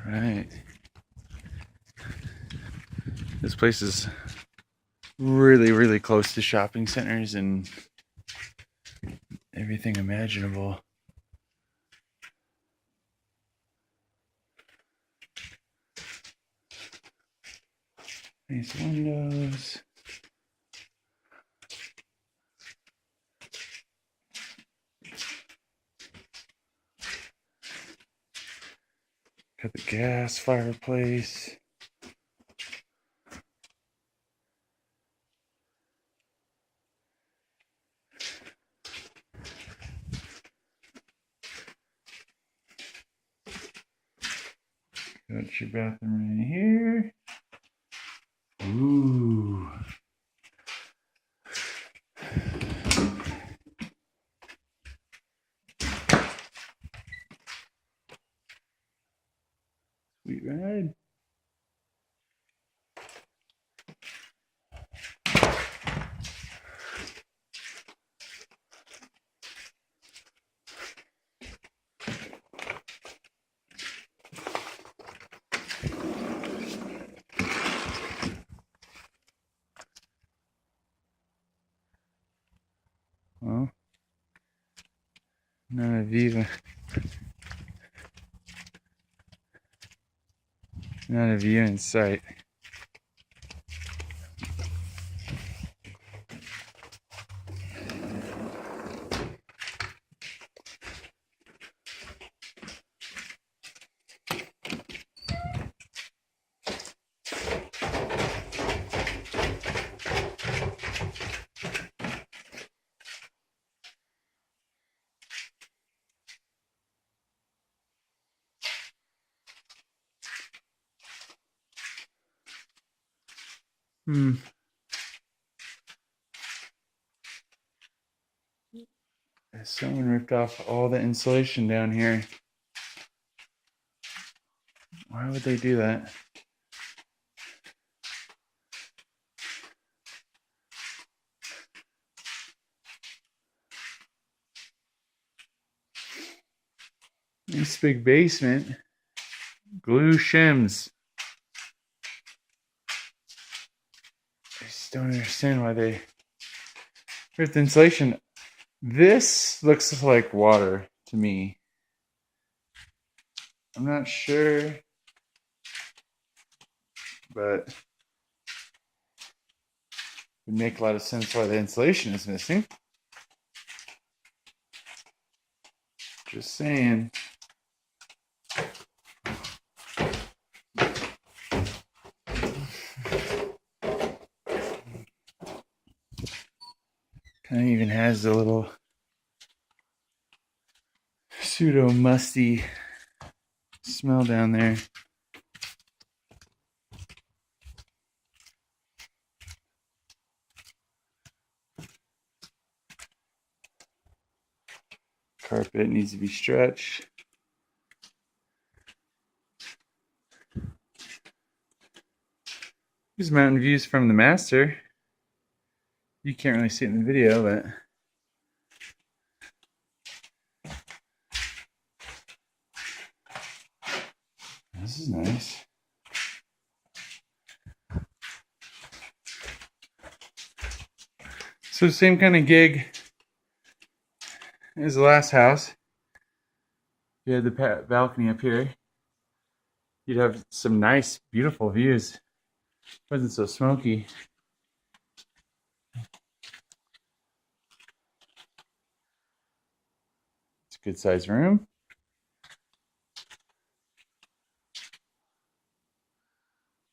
Right. This place is really, really close to shopping centers and everything imaginable. Nice windows. Got the gas fireplace. Got your bathroom right here. Ooh. Sweet ride. Well, not a view. Not a view in sight. Someone ripped off all the insulation down here. Why would they do that? This big basement. Glue shims. I just don't understand why they ripped the insulation. This looks like water to me. I'm not sure, but it would make a lot of sense why the insulation is missing. Just saying. Kind of even has a little pseudo musty smell down there. Carpet needs to be stretched. Here's mountain views from the master. You can't really see it in the video, but this is nice. So same kind of gig as the last house. You had the balcony up here. You'd have some nice, beautiful views. It wasn't so smoky. It's a good sized room.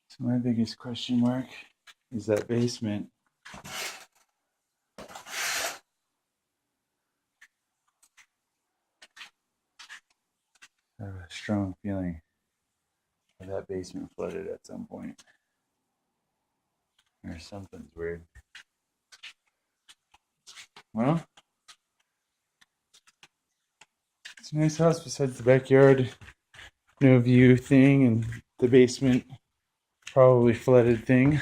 So my biggest question mark is that basement. I have a strong feeling that basement flooded at some point. Or something's weird. Well, it's a nice house besides the backyard, no view thing, and the basement probably flooded thing.